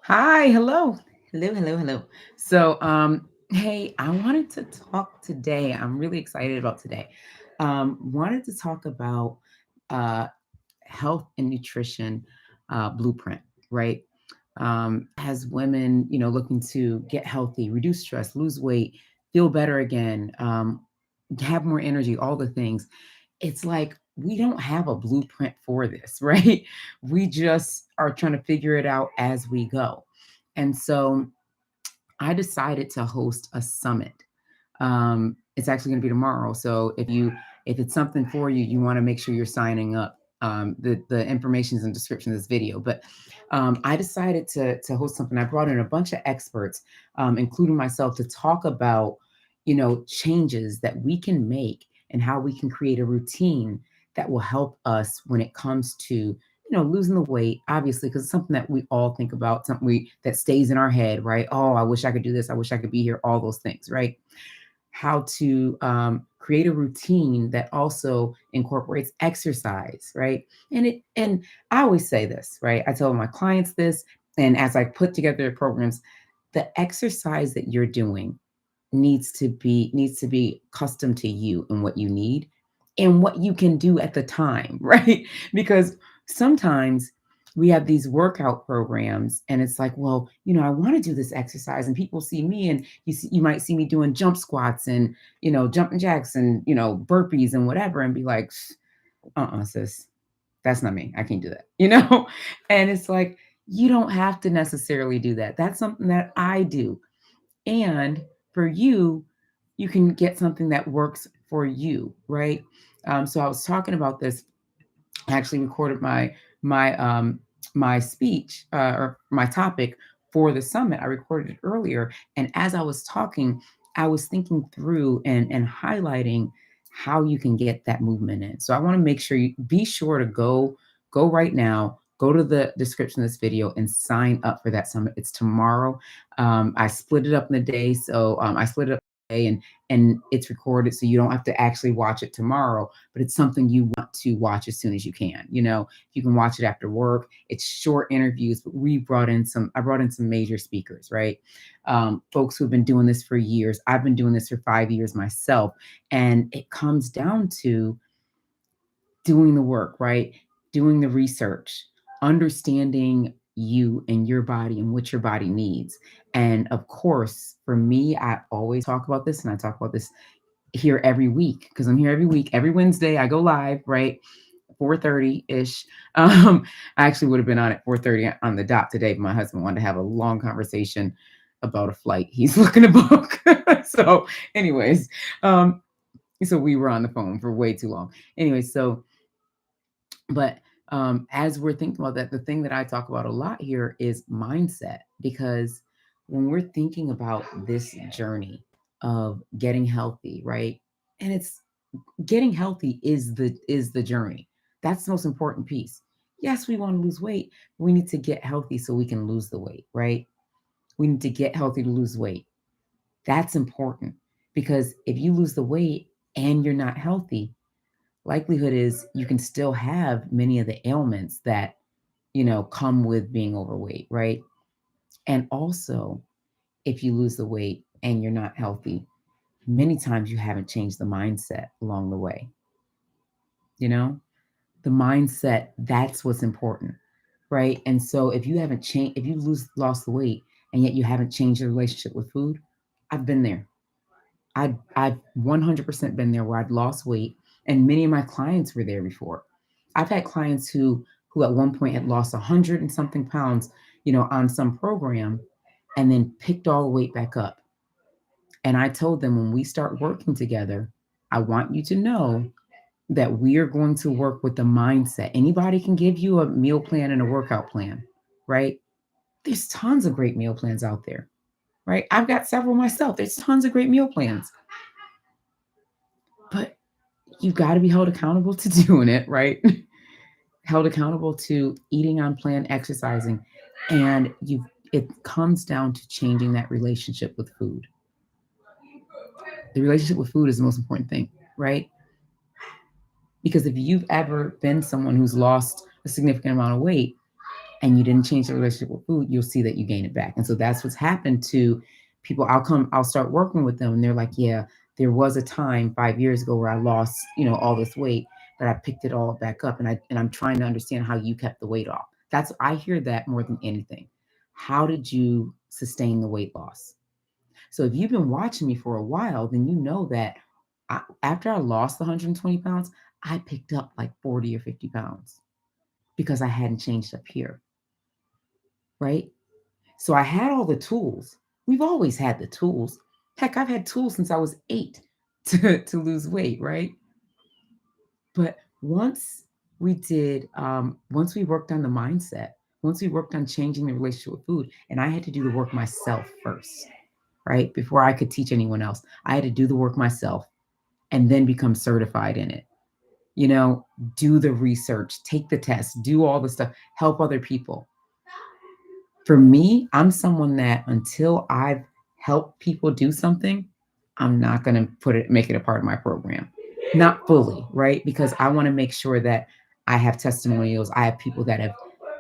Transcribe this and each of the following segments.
Hi, hello. Hello. Hey, I wanted to talk today. I'm really excited about today. Wanted to talk about uh, health and nutrition blueprint, right? As women, looking to get healthy, reduce stress, lose weight, feel better again, have more energy, all the things. It's like we don't have a blueprint for this, right? We just are trying to figure it out as we go. And so I decided to host a summit. It's actually going to be tomorrow. So if it's something for you, you want to make sure you're signing up. The information is in the description of this video. But I decided to host something. I brought in a bunch of experts, including myself, to talk about changes that we can make and how we can create a routine that will help us when it comes to losing the weight, obviously, because it's something that we all think about, something that stays in our head, right? Oh, I wish I could do this. I wish I could be here. All those things, right? How to create a routine that also incorporates exercise, right? And I always say this, right? I tell my clients this, and as I put together programs, the exercise that you're doing needs to be custom to you and what you need and what you can do at the time, right? Because sometimes we have these workout programs and it's like, well, I want to do this exercise and people see me and you might see me doing jump squats and, jumping jacks and, burpees and whatever and be like, sis, that's not me. I can't do that. And it's like, you don't have to necessarily do that. That's something that I do. And for you, you can get something that works for you, right? So I was talking about this. I actually recorded my speech or my topic for the summit. I recorded it earlier, and as I was talking, I was thinking through and highlighting how you can get that movement in. So I want to make sure you be sure to go right now. Go to the description of this video and sign up for that summit. It's tomorrow. I split it up in the day, so I split it up today, and it's recorded, so you don't have to actually watch it tomorrow. But it's something you want to watch as soon as you can. You can watch it after work. It's short interviews, but I brought in some major speakers, right? Folks who've been doing this for years. I've been doing this for 5 years myself, and it comes down to doing the work, right? Doing the research, understanding you and your body and what your body needs. And of course, for me, I always talk about this and I talk about this here every week because I'm here every week. Every Wednesday, I go live, right? 4:30 ish. I actually would have been on at 4:30 on the dot today, but my husband wanted to have a long conversation about a flight he's looking to book. So, anyways, um, so we were on the phone for way too long. Anyway, but as we're thinking about that, the thing that I talk about a lot here is mindset because when we're thinking about this journey of getting healthy, right? And it's getting healthy is the journey. That's the most important piece. Yes, we want to lose weight. We need to get healthy so we can lose the weight, right? We need to get healthy to lose weight. That's important because if you lose the weight and you're not healthy, likelihood is you can still have many of the ailments that come with being overweight, right? And also, if you lose the weight and you're not healthy, many times you haven't changed the mindset along the way. You know, the mindset, that's what's important, right? And so if you haven't changed, if you lost the weight and yet you haven't changed your relationship with food, I've been there. I've 100% been there where I'd lost weight, and many of my clients were there before. I've had clients who at one point had lost 100 and something pounds, on some program, and then picked all the weight back up. And I told them when we start working together, I want you to know that we are going to work with the mindset. Anybody can give you a meal plan and a workout plan, right? There's tons of great meal plans out there, right? I've got several myself. There's tons of great meal plans, but you've got to be held accountable to doing it, right? Held accountable to eating on plan, exercising, and it comes down to changing that relationship with food. The relationship with food is the most important thing, right? Because if you've ever been someone who's lost a significant amount of weight and you didn't change the relationship with food, you'll see that you gain it back. And so that's what's happened to people. I'll start working with them and they're like, yeah, there was a time 5 years ago where I lost, all this weight, but I picked it all back up. And I'm trying to understand how you kept the weight off. I hear that more than anything. How did you sustain the weight loss? So if you've been watching me for a while, then you know that after I lost the 120 pounds, I picked up like 40 or 50 pounds because I hadn't changed up here, right? So I had all the tools. We've always had the tools. Heck, I've had tools since I was 8 to lose weight, right? But once we worked on the mindset, once we worked on changing the relationship with food, and I had to do the work myself first, right? Before I could teach anyone else, I had to do the work myself and then become certified in it. You know, do the research, take the test, do all the stuff, help other people. For me, I'm someone that until I've helped people do something, I'm not going to make it a part of my program. Not fully, right? Because I want to make sure that I have testimonials, I have people that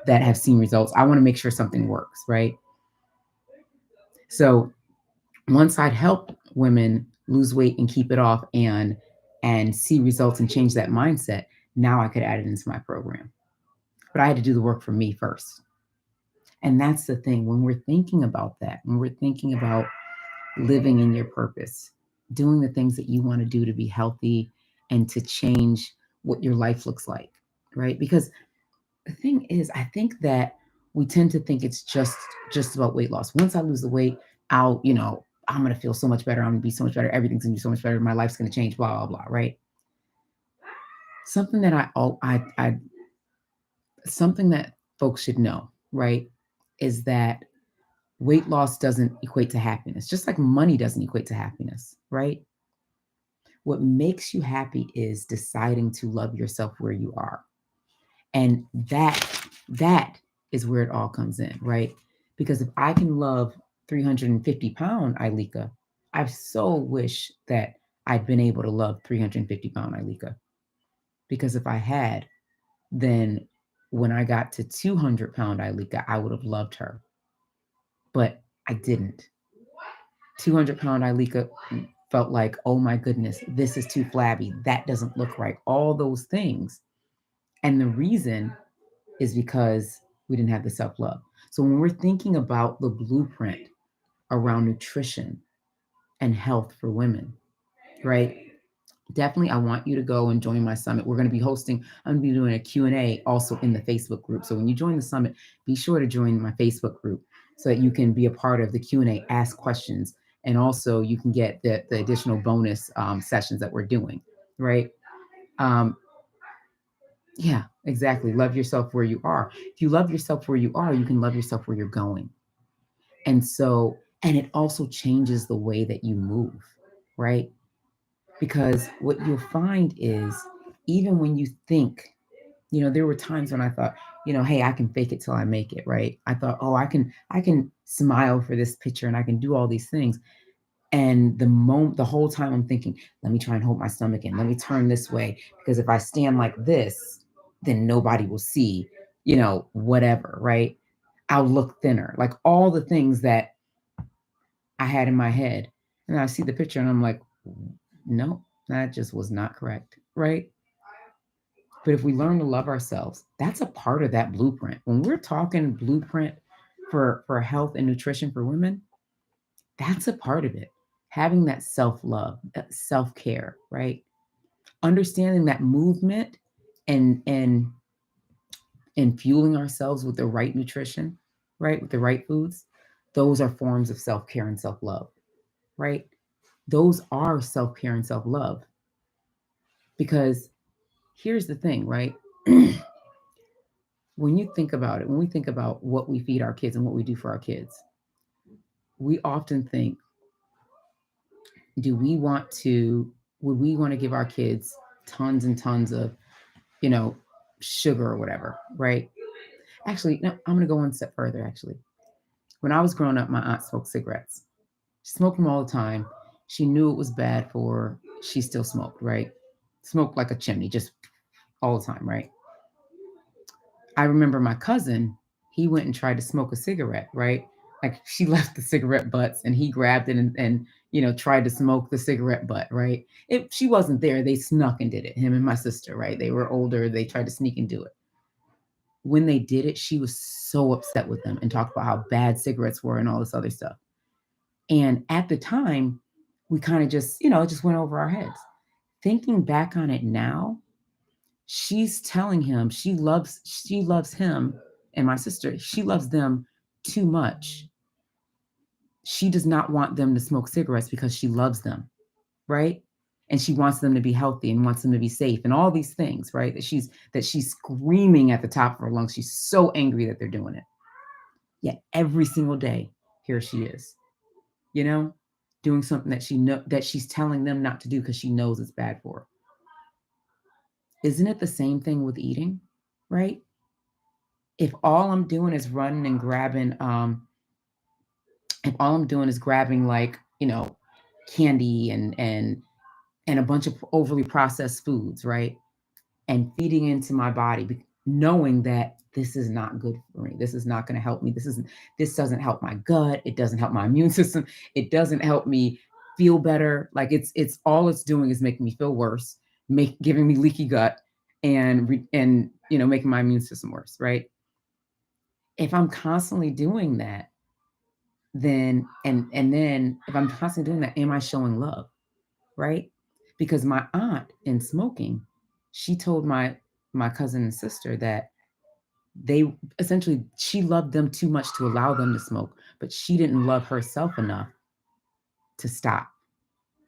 have seen results. I want to make sure something works, right? So once I'd help women lose weight and keep it off and see results and change that mindset, now I could add it into my program. But I had to do the work for me first. And that's the thing. When we're thinking about that, when we're thinking about living in your purpose, doing the things that you want to do to be healthy and to change what your life looks like, right? Because the thing is, I think that we tend to think it's just about weight loss. Once I lose the weight, I'm gonna feel so much better. I'm gonna be so much better. Everything's gonna be so much better. My life's gonna change. Blah blah blah. Right? Something that something that folks should know, right, is that weight loss doesn't equate to happiness. Just like money doesn't equate to happiness, right? What makes you happy is deciding to love yourself where you are. And that is where it all comes in, right? Because if I can love 350-pound Ileka, I so wish that I'd been able to love 350-pound Ileka. Because if I had, then when I got to 200-pound Ileka, I would have loved her. But I didn't. 200-pound Ileka felt like, oh my goodness, this is too flabby. That doesn't look right. All those things. And the reason is because we didn't have the self love. So when we're thinking about the blueprint around nutrition and health for women, right? Definitely, I want you to go and join my summit. I'm going to be doing a Q&A also in the Facebook group. So when you join the summit, be sure to join my Facebook group so that you can be a part of the Q&A, ask questions, and also you can get the additional bonus sessions that we're doing, right? Yeah, exactly. Love yourself where you are. If you love yourself where you are, you can love yourself where you're going. And it also changes the way that you move, right? Because what you'll find is even when you think, there were times when I thought, hey, I can fake it till I make it, right? I thought, oh, I can smile for this picture and I can do all these things. And the whole time I'm thinking, let me try and hold my stomach in. Let me turn this way because if I stand like this, then nobody will see, whatever, right? I'll look thinner. Like all the things that I had in my head. And I see the picture and I'm like, no, that just was not correct, right? But if we learn to love ourselves, that's a part of that blueprint. When we're talking blueprint for health and nutrition for women, that's a part of it. Having that self-love, that self-care, right? Understanding that movement and fueling ourselves with the right nutrition, right? With the right foods, those are forms of self-care and self-love, right? Those are self-care and self-love. Because here's the thing, right? When we think about what we feed our kids and what we do for our kids, we often think, would we want to give our kids tons and tons of, you know, sugar or whatever, right? Actually, no, I'm going to go one step further, actually. When I was growing up, my aunt smoked cigarettes. She smoked them all the time. She knew it was bad for her. She still smoked, right? Smoked like a chimney, just all the time, right? I remember my cousin, he went and tried to smoke a cigarette, right? Like she left the cigarette butts and he grabbed it and tried to smoke the cigarette butt, right? She wasn't there. They snuck and did it. Him and my sister, right? They were older. They tried to sneak and do it. When they did it, she was so upset with them and talked about how bad cigarettes were and all this other stuff. And at the time, we kind of just, it just went over our heads. Thinking back on it now, she's telling him she loves him and my sister. She loves them too much. She does not want them to smoke cigarettes because she loves them, right? And she wants them to be healthy and wants them to be safe and all these things, right? That she's screaming at the top of her lungs. She's so angry that they're doing it. Yet every single day, here she is, you know, doing something that she's telling them not to do because she knows it's bad for her. Isn't it the same thing with eating, right? If all I'm doing is running and grabbing, if all I'm doing is grabbing like, candy and a bunch of overly processed foods, right? And feeding into my body, knowing that this is not good for me. This is not going to help me. This doesn't help my gut. It doesn't help my immune system. It doesn't help me feel better. Like it's all it's doing is making me feel worse, giving me leaky gut and making my immune system worse, right? If I'm constantly doing that, then if I'm constantly doing that, am I showing love, right? Because my aunt in smoking, she told my cousin and sister that they essentially she loved them too much to allow them to smoke, but she didn't love herself enough to stop,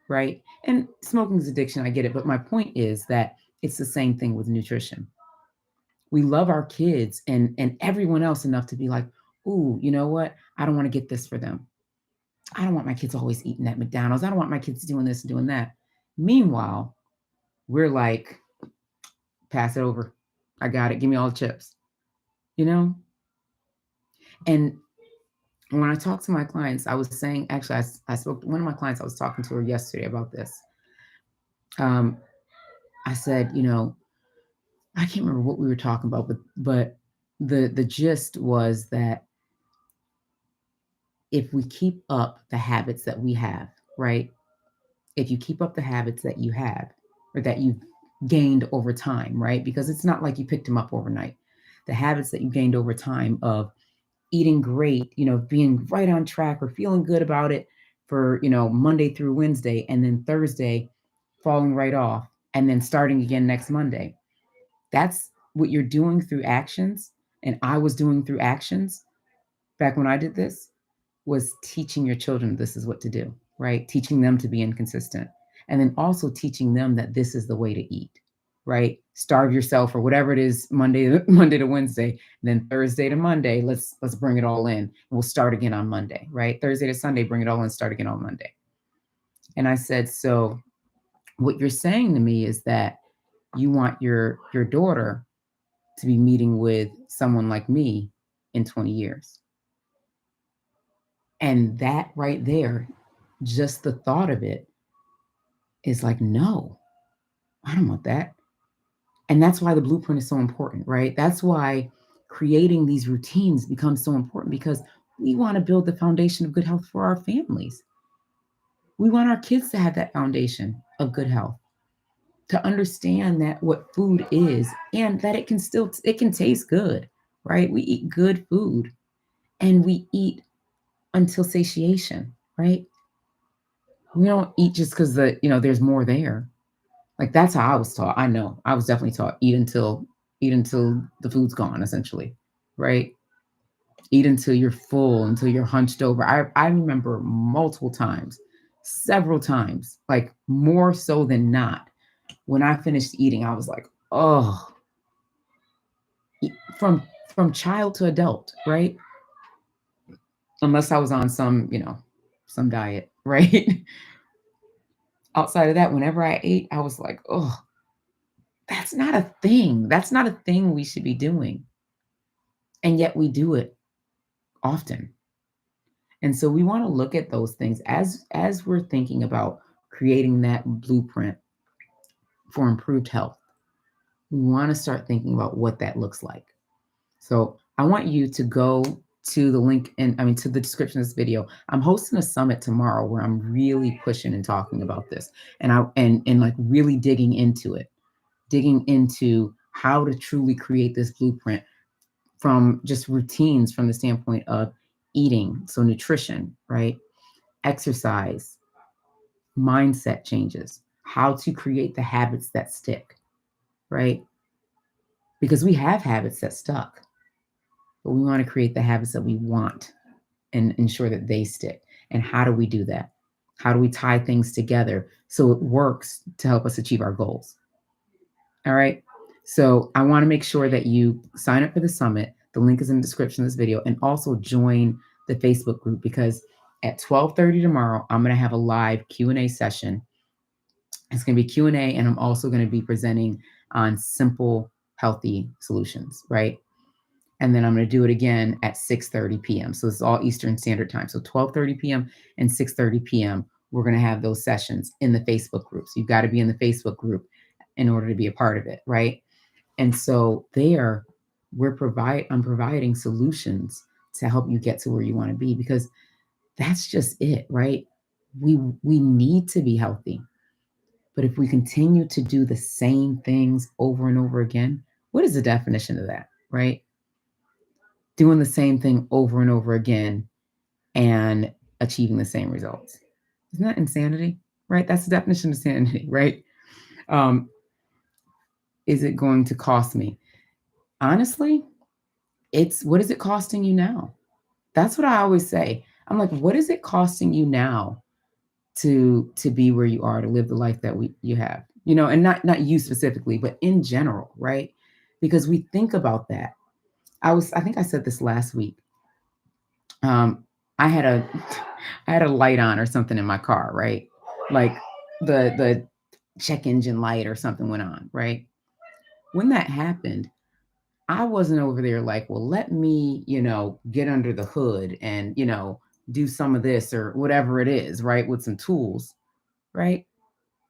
right? And smoking is addiction, I get it, but my point is that it's the same thing with nutrition. We love our kids and everyone else enough to be like, ooh, you know what? I don't want to get this for them. I don't want my kids always eating at McDonald's. I don't want my kids doing this and doing that. Meanwhile, we're like, pass it over. I got it. Give me all the chips, you know? And when I talk to my clients, I was saying, actually, I spoke to one of my clients, I was talking to her yesterday about this. Um, I said, I can't remember what we were talking about, but the gist was that if we keep up the habits that we have, right? If you keep up the habits that you have or that you've gained over time, right? Because it's not like you picked them up overnight. The habits that you gained over time of eating great, being right on track or feeling good about it for, Monday through Wednesday, and then Thursday falling right off and then starting again next Monday. That's what you're doing through actions. And I was doing through actions back when I did this, was teaching your children this is what to do, right? Teaching them to be inconsistent. And then also teaching them that this is the way to eat, right? Starve yourself or whatever it is Monday to Wednesday, and then Thursday to Monday, let's bring it all in. And we'll start again on Monday, right? Thursday to Sunday, bring it all in, start again on Monday. And I said, so what you're saying to me is that you want your daughter to be meeting with someone like me in 20 years. And that right there, just the thought of it is like, no, I don't want that. And that's why the blueprint is so important, right? That's why creating these routines becomes so important because we want to build the foundation of good health for our families. We want our kids to have that foundation of good health, to understand that what food is and that it can taste good, right? We eat good food and we eat until satiation, right? We don't eat just because there's more there. Like that's how I was taught. I know I was definitely taught eat until the food's gone, essentially, right? Eat until you're full, until you're hunched over. I remember multiple times, several times, like more so than not. When I finished eating, I was like, oh, from from child to adult, right? Unless I was on some diet, right? Outside of that, whenever I ate, I was like, oh, that's not a thing. That's not a thing we should be doing. And yet we do it often. And so we want to look at those things as we're thinking about creating that blueprint for improved health. We want to start thinking about what that looks like. So I want you to go to the link and to the description of this video. I'm hosting a summit tomorrow where I'm really pushing and talking about this, and like really digging into how to truly create this blueprint from just routines from the standpoint of eating, so nutrition, right? Exercise, mindset changes, how to create the habits that stick, right? Because we have habits that stuck, but we want to create the habits that we want and ensure that they stick. And how do we do that? How do we tie things together so it works to help us achieve our goals? All right. So I want to make sure that you sign up for the summit. The link is in the description of this video, and also join the Facebook group, because at 12:30 tomorrow, I'm going to have a live Q&A session. It's going to be Q&A, and I'm also going to be presenting on simple, healthy solutions, right? And then I'm going to do it again at 6:30 p.m. So it's all Eastern Standard Time. So 12:30 p.m. and 6:30 p.m. we're going to have those sessions in the Facebook group. So you've got to be in the Facebook group in order to be a part of it, right? And so there, I'm providing solutions to help you get to where you want to be, because that's just it, right? We need to be healthy. But if we continue to do the same things over and over again, what is the definition of that, right? Doing the same thing over and over again and achieving the same results. Isn't that insanity? Right? That's the definition of insanity, right? Um, is it going to cost me? Honestly, it's what is it costing you now? That's what I always say. I'm like, what is it costing you now to be where you are, to live the life that you have? And not you specifically, but in general, right? Because we think about that. I think I said this last week. Um, I had a I had a light on or something in my car, right? Like the check engine light or something went on, right? When that happened, I wasn't over there like, well, let me, get under the hood and, do some of this or whatever it is, right? With some tools, right?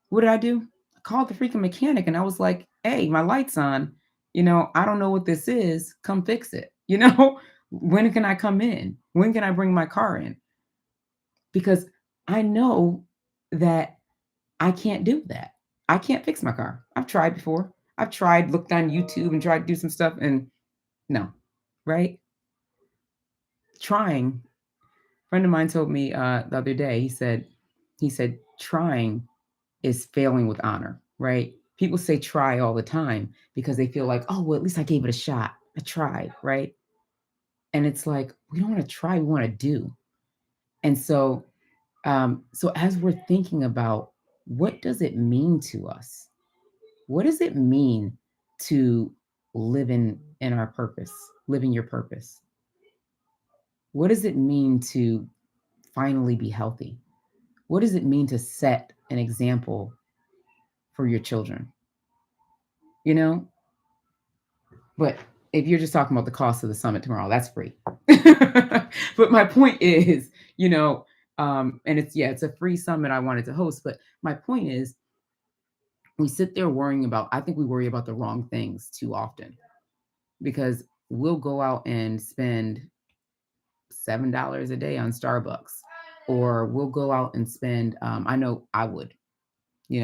What did I do? I called the freaking mechanic and I was like, hey, my light's on. I don't know what this is. Come fix it. When can I come in? When can I bring my car in? Because I know that I can't do that. I can't fix my car. I've tried before. I've tried, looked on YouTube and tried to do some stuff, and no, right? Trying. A friend of mine told me the other day, he said, trying is failing with honor, right? People say try all the time because they feel like, oh, well, at least I gave it a shot. I tried, right? And it's like, we don't want to try, we want to do. And so as we're thinking about what does it mean to us? What does it mean to live in our purpose, living your purpose? What does it mean to finally be healthy? What does it mean to set an example for your children? You know, but if you're just talking about the cost of the summit tomorrow, that's free. But my point is, and it's a free summit I wanted to host. But my point is, we sit there worrying about, I think we worry about the wrong things too often, because we'll go out and spend $7 a day on Starbucks, or we'll go out and spend, I know I would,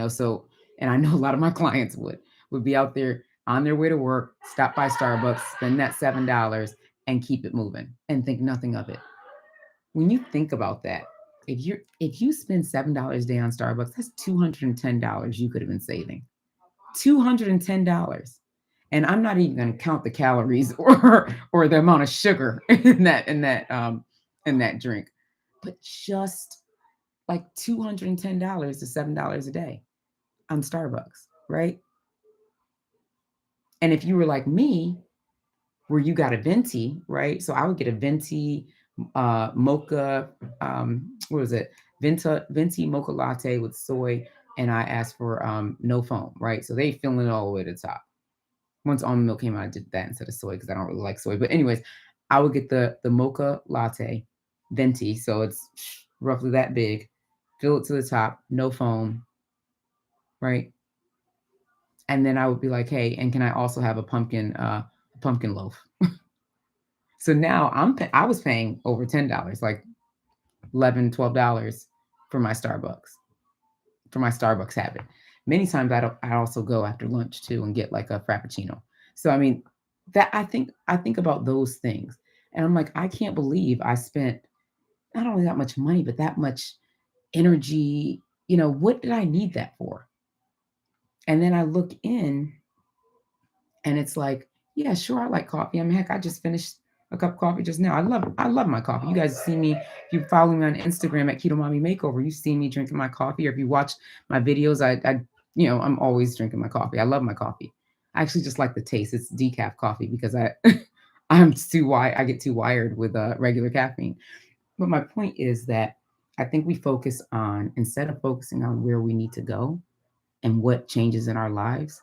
so, and I know a lot of my clients would be out there on their way to work, stop by Starbucks, spend that $7 and keep it moving and think nothing of it. When you think about that, if you spend $7 a day on Starbucks, that's $210 you could have been saving. $210. And I'm not even going to count the calories or the amount of sugar in that drink, but just like $210 to $7 a day on Starbucks, right? And if you were like me, where you got a venti, right? So I would get a venti mocha, what was it? Venti mocha latte with soy, and I asked for no foam, right? So they filling it all the way to the top. Once almond milk came out, I did that instead of soy because I don't really like soy. But anyways, I would get the mocha latte, venti, so it's roughly that big, fill it to the top, no foam, right? And then I would be like, hey, and can I also have a pumpkin loaf? So now I was paying over $10, like 11, $12 for my Starbucks habit. Many times I also go after lunch too and get like a frappuccino. So I mean, that I think about those things. And I'm like, I can't believe I spent not only that much money, but that much energy. What did I need that for? And then I look in and it's like, yeah, sure, I like coffee. I mean, heck, I just finished a cup of coffee just now. I love my coffee. You guys see me, if you follow me on Instagram at Keto Mommy Makeover, you see me drinking my coffee. Or if you watch my videos, I'm always drinking my coffee. I love my coffee. I actually just like the taste. It's decaf coffee because I get too wired with regular caffeine. But my point is that I think we focus on, instead of focusing on where we need to go and what changes in our lives,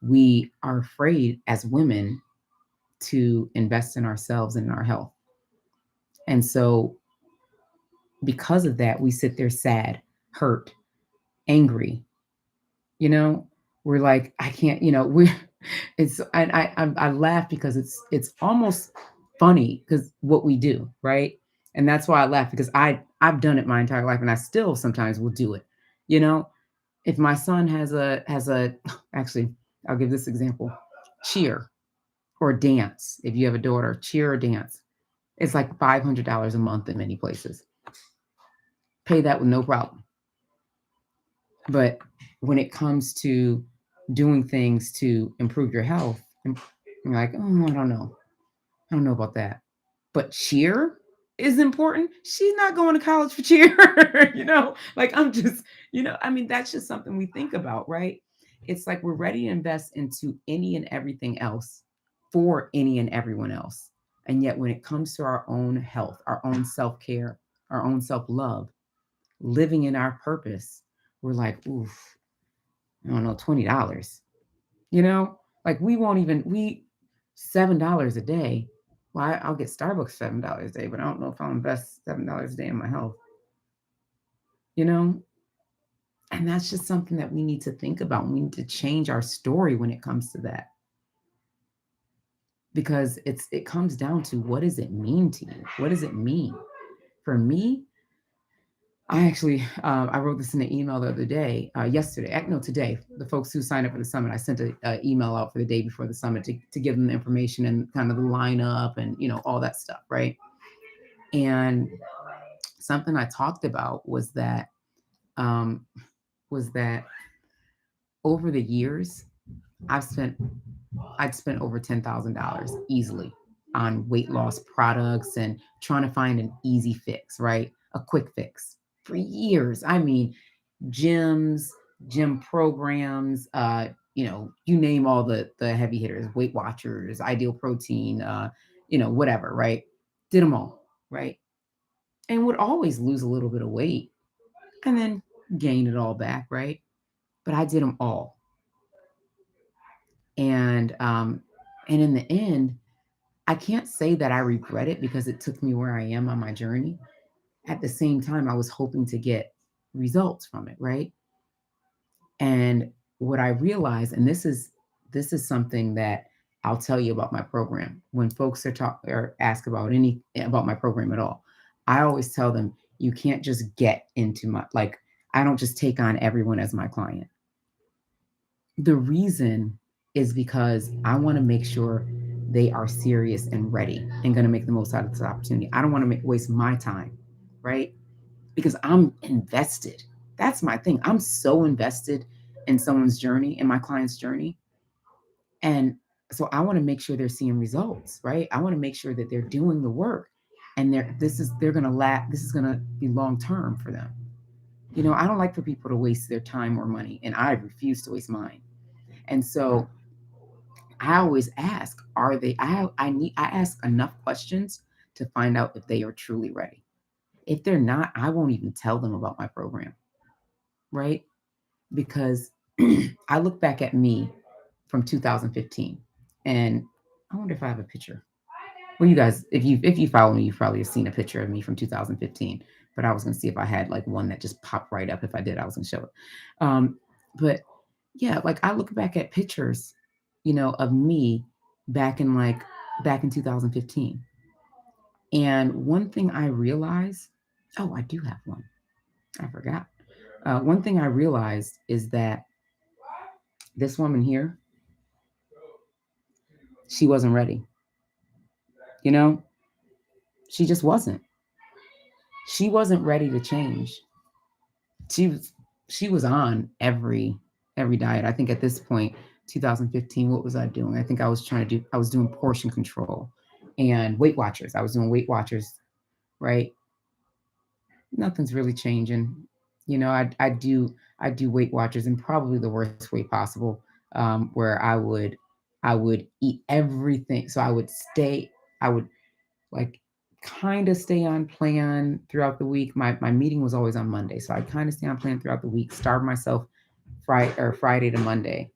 we are afraid as women to invest in ourselves and in our health. And so, because of that, we sit there sad, hurt, angry. You know, we're like, I can't. We're it's and I laugh because it's almost funny because what we do, right? And that's why I laugh, because I've done it my entire life, and I still sometimes will do it. You know, if my son has a actually, I'll give this example: cheer or dance. If you have a daughter, cheer or dance. It's like $500 a month in many places. Pay that with no problem. But when it comes to doing things to improve your health, and you're like, oh, I don't know. I don't know about that. But cheer is important. She's not going to college for cheer. Like I mean, that's just something we think about, right? It's like we're ready to invest into any and everything else for any and everyone else. And yet, when it comes to our own health, our own self care, our own self love, living in our purpose, we're like, oof, I don't know, $20. Like we $7 a day. Well, I'll get Starbucks $7 a day, but I don't know if I'll invest $7 a day in my health. You know, and that's just something that we need to think about. We need to change our story when it comes to that, because it comes down to, what does it mean to you? What does it mean? For me, I actually I wrote this in an email the other day, yesterday, no, today. The folks who signed up for the summit, I sent an email out for the day before the summit to give them the information and kind of the lineup and all that stuff, right? And something I talked about um, was that over the years, I've spent I'd spent over $10,000 easily on weight loss products and trying to find an easy fix, right? A quick fix for years. I mean, gyms, gym programs, you name all the heavy hitters, Weight Watchers, Ideal Protein, whatever, right? Did them all, right? And would always lose a little bit of weight and then gain it all back, right? But I did them all. And in the end, I can't say that I regret it because it took me where I am on my journey. At the same time, I was hoping to get results from it, right? And what I realized, and this is something that I'll tell you about my program. When folks are talk or ask about my program at all, I always tell them, you can't just get into my, like, I don't just take on everyone as my client. The reason is because I want to make sure they are serious and ready and going to make the most out of this opportunity. I don't want to waste my time, right? Because I'm invested. That's my thing. I'm so invested in someone's journey, in my client's journey. And so I want to make sure they're seeing results, right? I want to make sure that they're doing the work, and they're going to this is going to be long term for them. I don't like for people to waste their time or money, and I refuse to waste mine. And so I always ask, are they I ask enough questions to find out if they are truly ready. If they're not, I won't even tell them about my program, right? Because I look back at me from 2015, and I wonder if I have a picture. Well, you guys, if you follow me, you've probably seen a picture of me from 2015. But I was gonna see if I had like one that just popped right up. If I did, I was gonna show it. But yeah, like I look back at pictures, of me back in 2015. And one thing I realized, oh, I do have one. I forgot. One thing I realized is that this woman here, she wasn't ready. You know, she just wasn't. She wasn't ready to change. She was she was on every diet. I think at this point, 2015, what was I doing? I think I was doing portion control and Weight Watchers. I was doing Weight Watchers, right? Nothing's really changing. I do Weight Watchers in probably the worst way possible, where I would eat everything. So I would like kind of stay on plan throughout the week. My meeting was always on Monday, so I kind of stay on plan throughout the week. Starve myself Friday to Monday,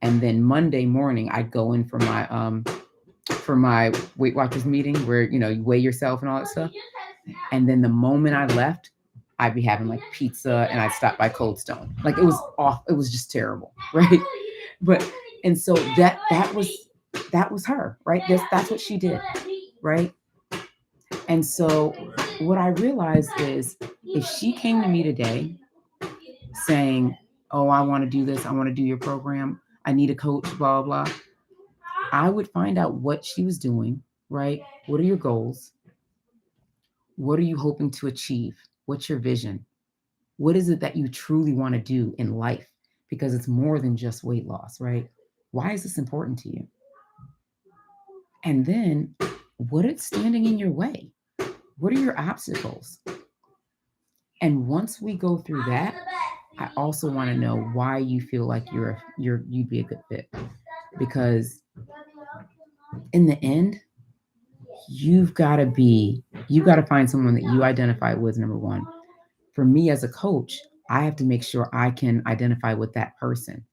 and then Monday morning I'd go in for my Weight Watchers meeting where you weigh yourself and all that stuff. And then the moment I left, I'd be having like pizza and I'd stop by Cold Stone. Like it was off. It was just terrible, right? But and so that was her, right? That's what she did, right? And so what I realized is if she came to me today saying, "Oh, I want to do this. I want to do your program. I need a coach, blah, blah, blah," I would find out what she was doing, right? What are your goals? What are you hoping to achieve? What's your vision? What is it that you truly want to do in life? Because it's more than just weight loss, right? Why is this important to you? And then what is standing in your way? What are your obstacles? And once we go through that, I also want to know why you feel like you'd be a good fit. Because in the end, you got to find someone that you identify with, number one. For me as a coach, I have to make sure I can identify with that person.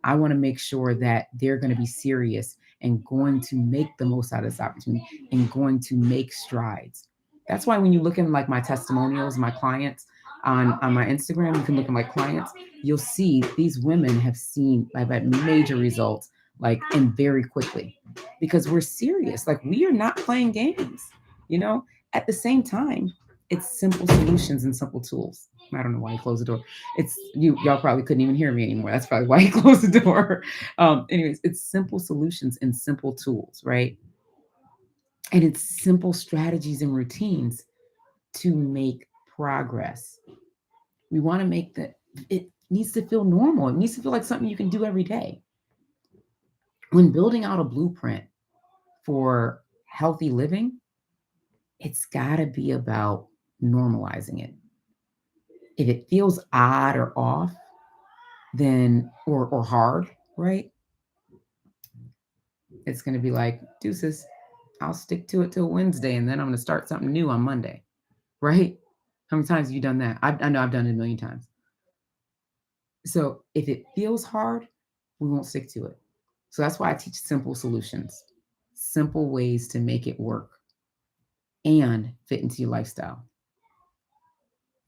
I want to make sure that they're going to be serious and going to make the most out of this opportunity and going to make strides. That's why when you look in like my testimonials, my clients on my Instagram, you can look at my clients, you'll see these women have had major results like and very quickly because we're serious. Like we are not playing games, you know? At the same time, it's simple solutions and simple tools. I don't know why he closed the door. It's y'all probably couldn't even hear me anymore. That's probably why he closed the door. Anyways, it's simple solutions and simple tools, right? And it's simple strategies and routines to make progress. We want to make that it needs to feel normal. It needs to feel like something you can do every day. When building out a blueprint for healthy living, it's got to be about normalizing it. If it feels odd or off, then or hard, right? It's going to be like deuces. I'll stick to it till Wednesday, and then I'm going to start something new on Monday, right? How many times have you done that? I know I've done it a million times. So if it feels hard, we won't stick to it. So that's why I teach simple solutions, simple ways to make it work and fit into your lifestyle.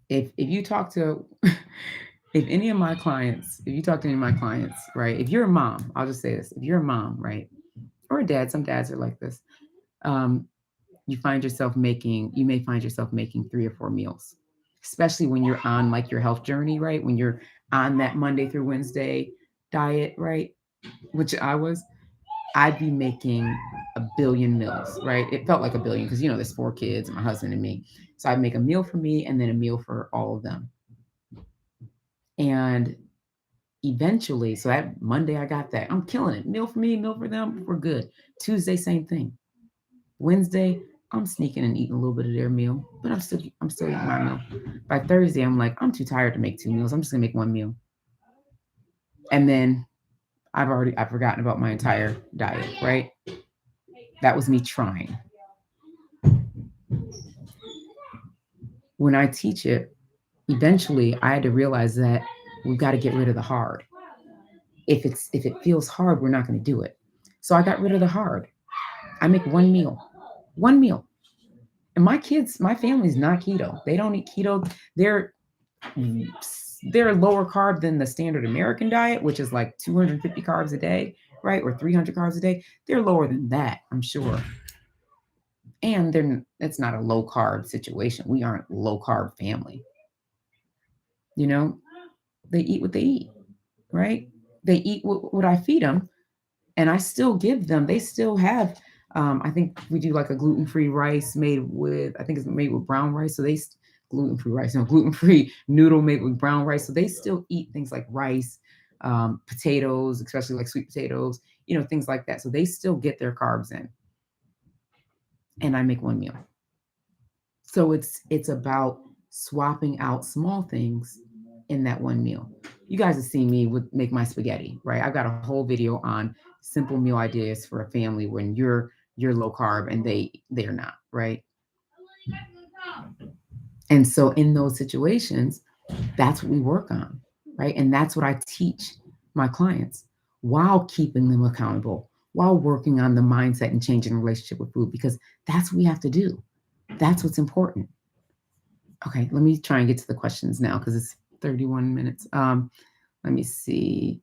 If you talk to if you talk to any of my clients, right? If you're a mom, I'll just say this: if you're a mom, right, or a dad, some dads are like this. Um, you may find yourself making 3 or 4 meals, especially when you're on like your health journey, right? When you're on that Monday through Wednesday diet, right? Which I'd be making a billion meals, right? It felt like a billion because there's 4 kids, my husband and me. So I'd make a meal for me and then a meal for all of them. And eventually, so that Monday I got that. I'm killing it. Meal for me, meal for them. We're good. Tuesday, same thing. Wednesday, I'm sneaking and eating a little bit of their meal, but I'm still eating my meal. By Thursday, I'm like, I'm too tired to make 2 meals. I'm just gonna make one meal. And then I've forgotten about my entire diet, right? That was me trying. When I teach it, eventually I had to realize that we've got to get rid of the hard. If it feels hard, we're not going to do it. So I got rid of the hard. I make one meal. One meal. And my family's not keto. They don't eat keto. They're lower carb than the standard American diet, which is like 250 carbs a day, right? Or 300 carbs a day. They're lower than that, I'm sure. And it's not a low carb situation. We aren't low carb family. You know, they eat what they eat, right? They eat what I feed them, and I still give them. They still have. I think we do like a gluten free rice made with. I think it's made with brown rice. So gluten free rice, no gluten free noodle made with brown rice. So they still eat things like rice, potatoes, especially like sweet potatoes. Things like that. So they still get their carbs in, and I make one meal. So it's about swapping out small things in that one meal. You guys have seen me with make my spaghetti, right? I've got a whole video on simple meal ideas for a family when you're low carb and they're not, right? And so in those situations, that's what we work on, right? And that's what I teach my clients while keeping them accountable, while working on the mindset and changing the relationship with food, because that's what we have to do. That's what's important. Okay, let me try and get to the questions now because it's 31 minutes. Let me see.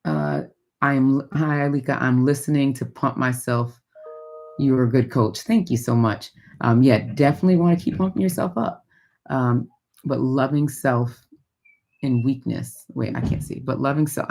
Hi, Ileka. I'm listening to pump myself. You're a good coach. Thank you so much. Yeah, definitely want to keep pumping yourself up. Um, but loving self and weakness. Wait, I can't see. But loving self.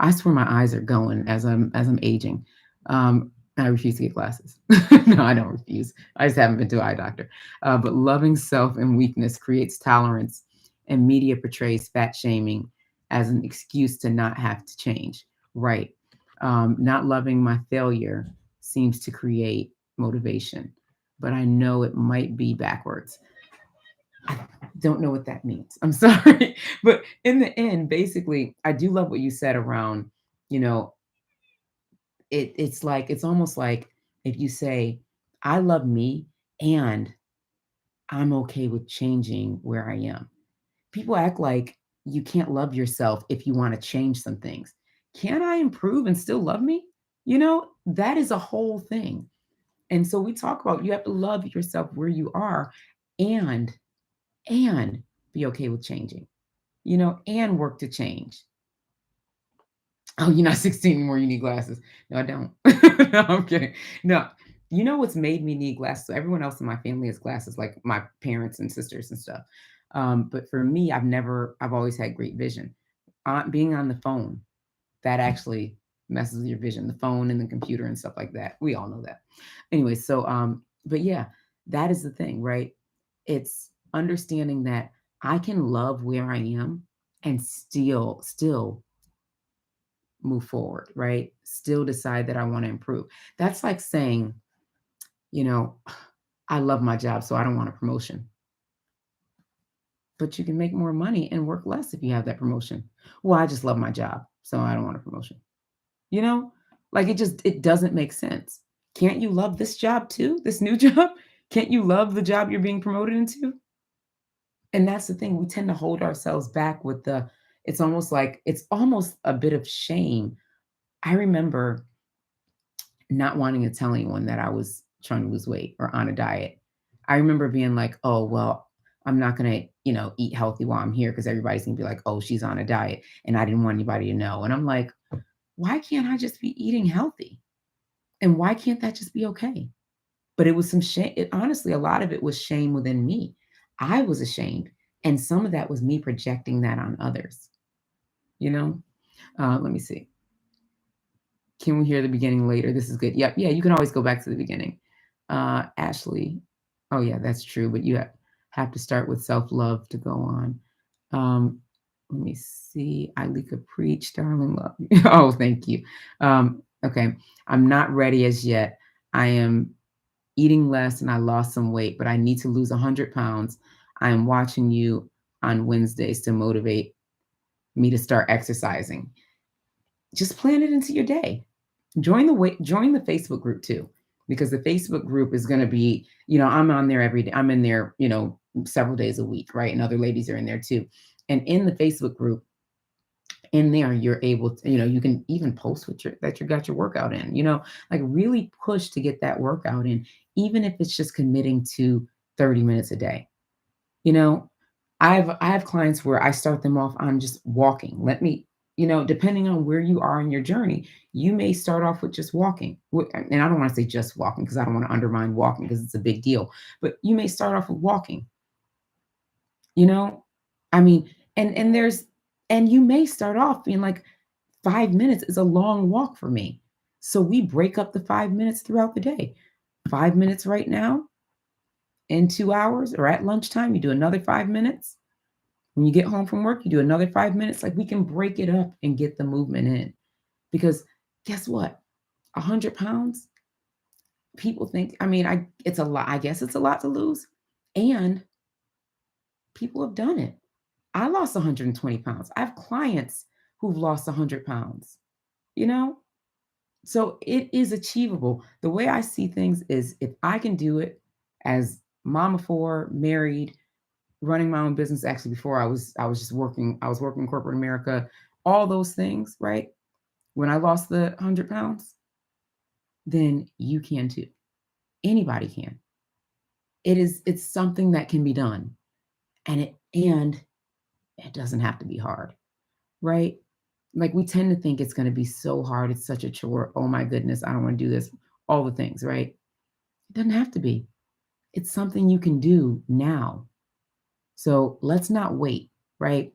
I swear my eyes are going as I'm aging. I refuse to get glasses. No, I don't refuse. I just haven't been to an eye doctor. But loving self and weakness creates tolerance, and media portrays fat shaming as an excuse to not have to change. Right. Not loving my failure seems to create motivation, but I know it might be backwards. I don't know what that means. I'm sorry. But in the end, basically, I do love what you said around, you know, it's almost like if you say, I love me and I'm okay with changing where I am. People act like you can't love yourself if you want to change some things. Can I improve and still love me? That is a whole thing. And so we talk about you have to love yourself where you are and and be okay with changing, and work to change. Oh, you're not 16 anymore. You need glasses. No, I don't. No, I'm kidding. No, what's made me need glasses? So everyone else in my family has glasses, like my parents and sisters and stuff. But for me, I've always had great vision. Being on the phone, that actually messes with your vision, the phone and the computer and stuff like that. We all know that. Anyway, so, but yeah, that is the thing, right? It's understanding that I can love where I am and still move forward, right? Still decide that I want to improve. That's like saying, you know, I love my job, so I don't want a promotion. But you can make more money and work less if you have that promotion. Well, I just love my job, so I don't want a promotion. You know, like it doesn't make sense. Can't you love this job too? This new job? Can't you love the job you're being promoted into? And that's the thing. We tend to hold ourselves back with it's almost a bit of shame. I remember not wanting to tell anyone that I was trying to lose weight or on a diet. I remember being like, oh, well, I'm not going to, eat healthy while I'm here because everybody's going to be like, oh, she's on a diet. And I didn't want anybody to know. And I'm like, why can't I just be eating healthy? And why can't that just be okay? But it was some shame. Honestly, a lot of it was shame within me. I was ashamed. And some of that was me projecting that on others, you know? Let me see. Can we hear the beginning later? This is good. Yep. Yeah, you can always go back to the beginning. Ashley. Oh, yeah, that's true. But you have to start with self love to go on. Let me see. Ileka preach, darling love. Oh, thank you. Okay. I'm not ready as yet. I am eating less and I lost some weight, but I need to lose 100 pounds. I am watching you on Wednesdays to motivate me to start exercising. Just plan it into your day. Join the Facebook group too, because the Facebook group is going to be, I'm on there every day. I'm in there, several days a week, right? And other ladies are in there too. And in the Facebook group, in there, you're able to, you can even post that you got your workout in, like really push to get that workout in, even if it's just committing to 30 minutes a day. I have clients where I start them off on just walking. Depending on where you are in your journey, you may start off with just walking. And I don't want to say just walking because I don't want to undermine walking because it's a big deal, but you may start off with walking, you know? I mean, and there's and you may start off being like 5 minutes is a long walk for me. So we break up the 5 minutes throughout the day. 5 minutes right now, in 2 hours, or at lunchtime, you do another 5 minutes. When you get home from work, you do another 5 minutes. Like we can break it up and get the movement in. Because guess what? 100 pounds, people think, I mean, it's a lot. I guess it's a lot to lose. And people have done it. I lost 120 pounds. I have clients who've lost 100 pounds, you know? So it is achievable. The way I see things is if I can do it as mom of four, married, running my own business, actually before I was just working, I was working in corporate America, all those things, right? When I lost the 100 pounds, then you can too. Anybody can. It's something that can be done. And it doesn't have to be hard, right? Like we tend to think it's going to be so hard, it's such a chore. Oh my goodness, I don't want to do this. All the things, right? It doesn't have to be. It's something you can do now. So let's not wait, right?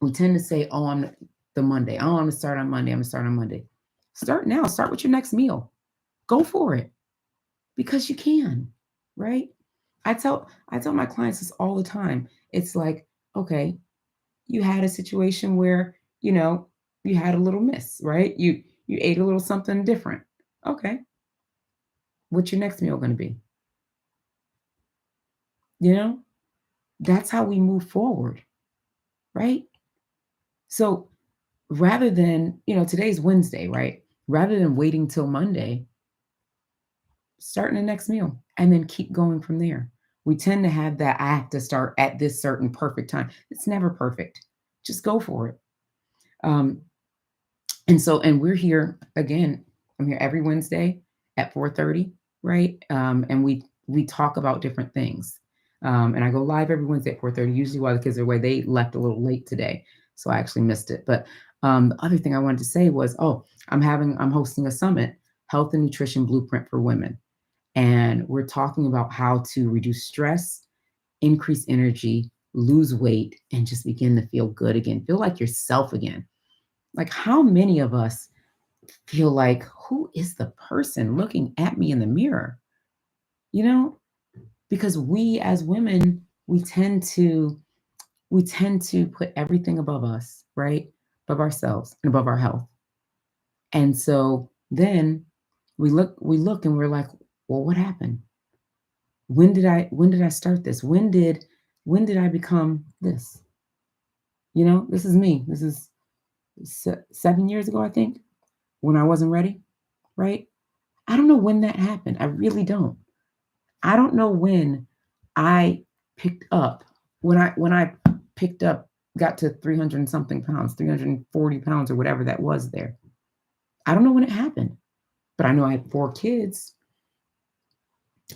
We tend to say, oh, I'm the Monday. Oh, I'm gonna start on Monday. I'm gonna start on Monday. Start now. Start with your next meal. Go for it because you can, right? I tell my clients this all the time. It's like, okay, you had a situation where, you had a little miss, right? You ate a little something different. Okay. What's your next meal going to be? You know? That's how we move forward, right? So rather than, today's Wednesday, right? Rather than waiting till Monday, starting the next meal and then keep going from there. We tend to have that I have to start at this certain perfect time. It's never perfect. Just go for it. Um, and we're here again. I'm here every Wednesday at 4:30, right? And we talk about different things. And I go live every Wednesday at 4:30, usually while the kids are away. They left a little late today, so I actually missed it. But the other thing I wanted to say was, I'm hosting a summit, Health and Nutrition Blueprint for Women. And we're talking about how to reduce stress, increase energy, lose weight, and just begin to feel good again, feel like yourself again. Like, how many of us feel like, who is the person looking at me in the mirror? You know, because we as women, we tend to put everything above us, right? Above ourselves and above our health. And so then we look and we're like, well, what happened? When did I start this? When did I become this? This is me. This is 7 years ago, I think, when I wasn't ready, right? I don't know when that happened. I really don't. I don't know when I picked up when I picked up got to 300 and something pounds, 340 pounds or whatever that was there. I don't know when it happened, but I know I had four kids.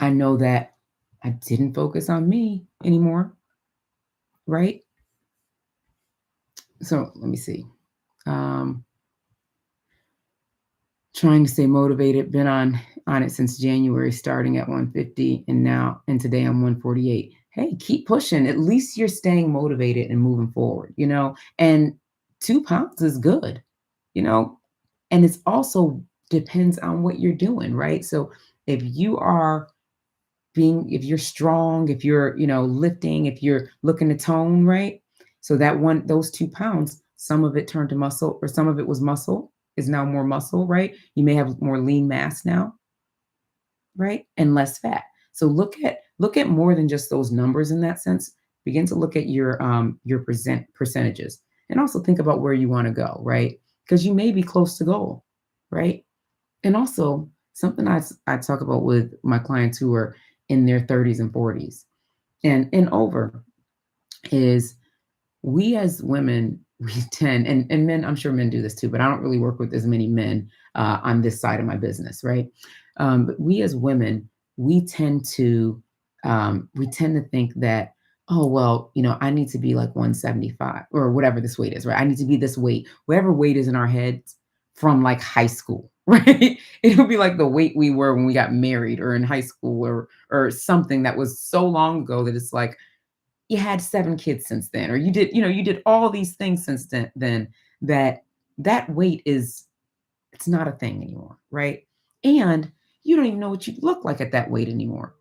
I know that I didn't focus on me anymore, right? So let me see. Um, Trying to stay motivated. Been on it since January, starting at 150, and today I'm 148. Hey, keep pushing. At least you're staying motivated and moving forward. And 2 pounds is good. You know, and it's also depends on what you're doing, right? So if you're strong, if you're, lifting, if you're looking to tone, right? So those 2 pounds, some of it turned to muscle or some of it was muscle is now more muscle, right? You may have more lean mass now, right? And less fat. So look at more than just those numbers in that sense. Begin to look at your percentages and also think about where you want to go, right? Because you may be close to goal, right? And also, something I talk about with my clients who are in their 30s and 40s and over is we as women, we tend, and men, I'm sure men do this too, but I don't really work with as many men on this side of my business, right? But we as women, we tend to think that, oh, well, I need to be like 175 or whatever this weight is, right? I need to be this weight, whatever weight is in our heads from like high school, right? It'll be like the weight we were when we got married or in high school or something that was so long ago that it's like you had 7 kids since then, or you did all these things since then that that weight is it's not a thing anymore, right? And you don't even know what you look like at that weight anymore.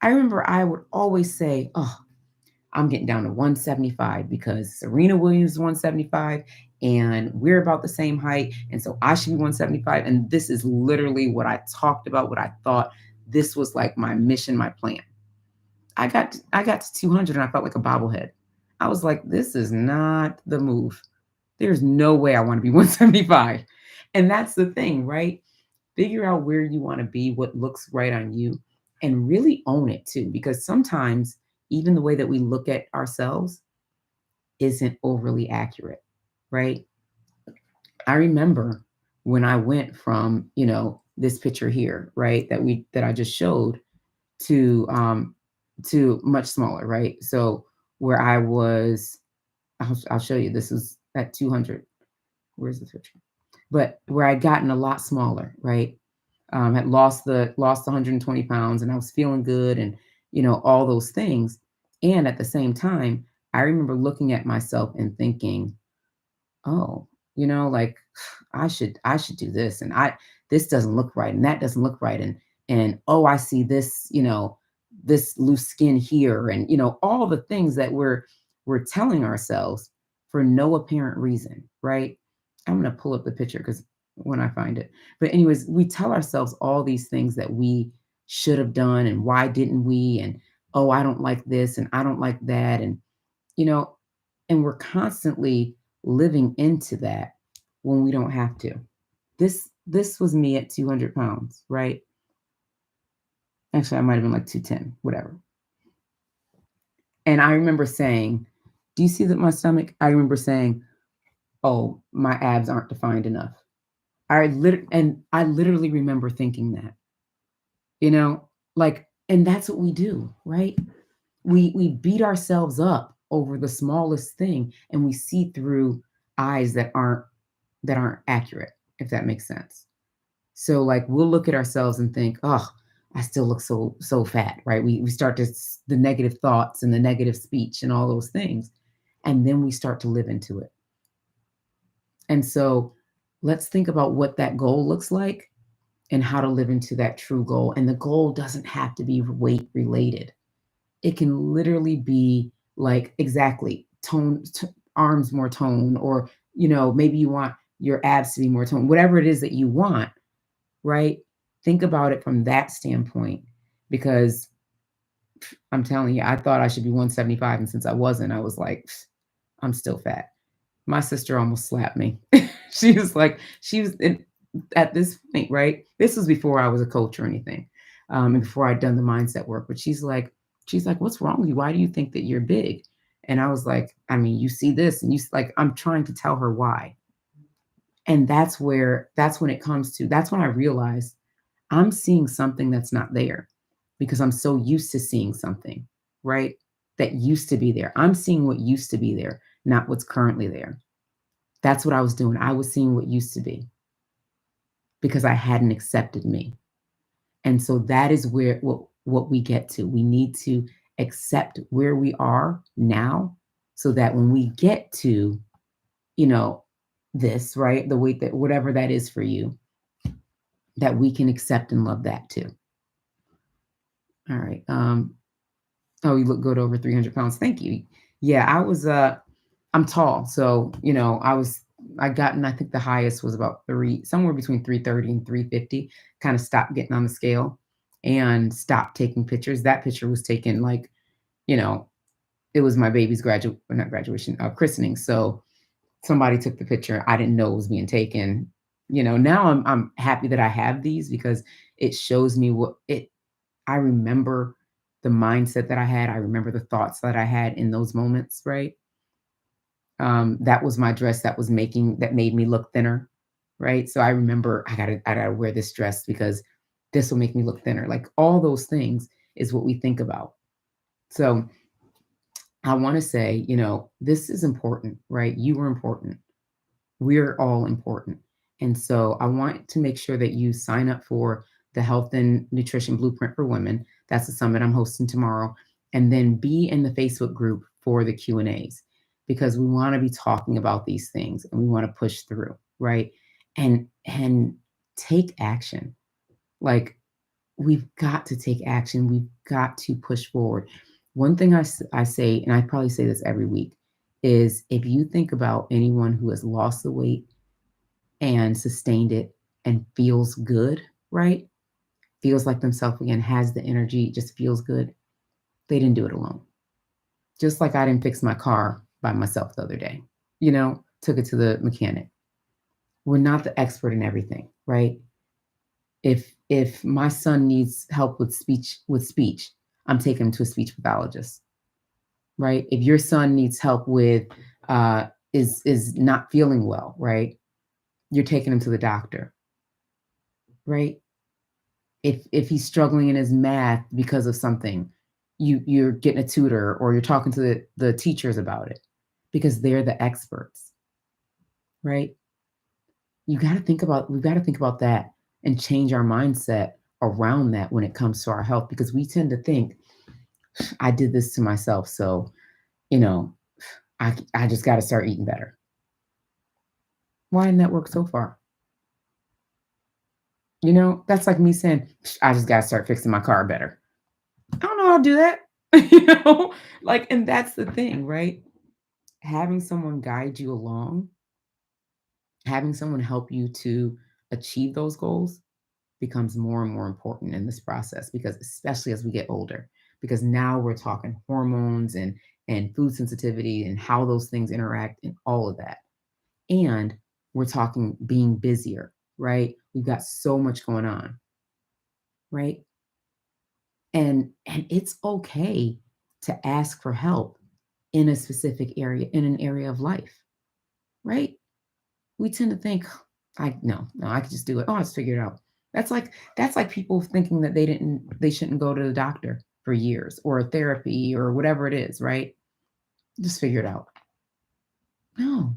I remember I would always say, "Oh, I'm getting down to 175 because Serena Williams is 175 and we're about the same height. And so I should be 175." And this is literally what I talked about, what I thought. This was like my mission, my plan. I got to 200 and I felt like a bobblehead. I was like, this is not the move. There's no way I want to be 175. And that's the thing, right? Figure out where you want to be, what looks right on you, and really own it too. Because sometimes even the way that we look at ourselves isn't overly accurate, right? I remember when I went from, this picture here, right, that I just showed to much smaller, right? So where I was, I'll show you. This was at 200. Where's the picture? But where I'd gotten a lot smaller, right? Had lost 120 pounds, and I was feeling good, and all those things. And at the same time, I remember looking at myself and thinking, oh, like I should do this, and I this doesn't look right, and that doesn't look right, and oh, I see this, this loose skin here, and all the things that we're telling ourselves for no apparent reason, right? I'm gonna pull up the picture because when I find it, but anyways, we tell ourselves all these things that we should have done, and why didn't we, and oh, I don't like this, and I don't like that, and you know, and we're constantly living into that when we don't have to. This was me at 200 pounds, right? Actually, I might have been like 210, whatever. And I remember saying, do you see that my stomach? I remember saying, oh, my abs aren't defined enough. I literally remember thinking that, you know, and that's what we do, right? We beat ourselves up over the smallest thing, and we see through eyes that aren't accurate, if that makes sense. So like we'll look at ourselves and think, oh, I still look so fat, right? We start to the negative thoughts and the negative speech and all those things, and then we start to live into it. And so let's think about what that goal looks like and how to live into that true goal. And the goal doesn't have to be weight related. It can literally be like exactly arms more tone, or maybe you want your abs to be more tone, whatever it is that you want, right? Think about it from that standpoint, because I'm telling you, I thought I should be 175, and since I wasn't, I was like, I'm still fat. My sister almost slapped me. She was at this point, right? This was before I was a coach or anything, and before I'd done the mindset work. But she's like, what's wrong with you? Why do you think that you're big? And I was like, I mean, you see this, and I'm trying to tell her why. And that's when it comes to, that's when I realized I'm seeing something that's not there, because I'm so used to seeing something, right? That used to be there. I'm seeing what used to be there, not what's currently there. That's what I was doing. I was seeing what used to be because I hadn't accepted me. And so that is where what we get to. We need to accept where we are now, so that when we get to, you know, this, right? The weight that whatever that is for you, that we can accept and love that too. All right. Oh, you look good over 300 pounds. Thank you. Yeah, I'm tall. So, I think the highest was about somewhere between 330 and 350, kind of stopped getting on the scale and stopped taking pictures. That picture was taken like, you know, it was my baby's not graduation, christening. So somebody took the picture. I didn't know it was being taken. Now I'm happy that I have these, because it shows me I remember the mindset that I had. I remember the thoughts that I had in those moments, right? That was my dress that made me look thinner, right? So I remember I gotta wear this dress because this will make me look thinner. Like all those things is what we think about. So I want to say, this is important, right? You are important. We're all important. And so I want to make sure that you sign up for the Health and Nutrition Blueprint for Women. That's the summit I'm hosting tomorrow. And then be in the Facebook group for the Q&As because we want to be talking about these things and we want to push through, right? And take action. Like we've got to take action. We've got to push forward. One thing I say, and I probably say this every week, is if you think about anyone who has lost the weight and sustained it and feels good, right? Feels like themselves again, has the energy, just feels good. They didn't do it alone. Just like I didn't fix my car by myself the other day, took it to the mechanic. We're not the expert in everything, right? If my son needs help with speech, I'm taking him to a speech pathologist, right? If your son needs help with is not feeling well, right? You're taking him to the doctor, right? If he's struggling in his math because of something, you're getting a tutor or you're talking to the teachers about it because they're the experts, right? We've got to think about that and change our mindset around that when it comes to our health because we tend to think I did this to myself, so you know I just got to start eating better. Why didn't that work so far? That's like me saying I just got to start fixing my car better. I don't know how to do that. Like, and that's the thing, right? Having someone guide you along, having someone help you to achieve those goals becomes more and more important in this process because especially as we get older, because now we're talking hormones and food sensitivity and how those things interact and all of that. And we're talking being busier, right? We've got so much going on, right? And it's okay to ask for help in a specific area, in an area of life, right? We tend to think, I no, I could just do it. Oh, let's figure it out. That's like people thinking that they shouldn't go to the doctor for years or therapy or whatever it is, right? Just figure it out. No,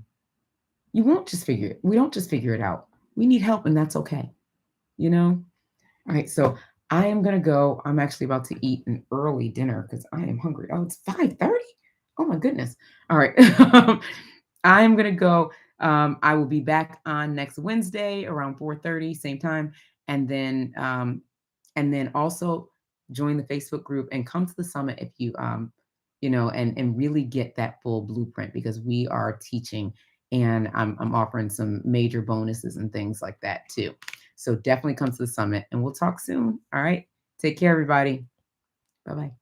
you won't just figure it. We don't just figure it out. We need help, and that's okay. You know? All right, so I am gonna go. I'm actually about to eat an early dinner because I am hungry. Oh, it's 5:30. Oh my goodness. All right. I am gonna go. I will be back on next Wednesday around 4:30, same time. And then also join the Facebook group and come to the summit if and really get that full blueprint because we are teaching and I'm offering some major bonuses and things like that too. So definitely come to the summit and we'll talk soon. All right. Take care, everybody. Bye bye.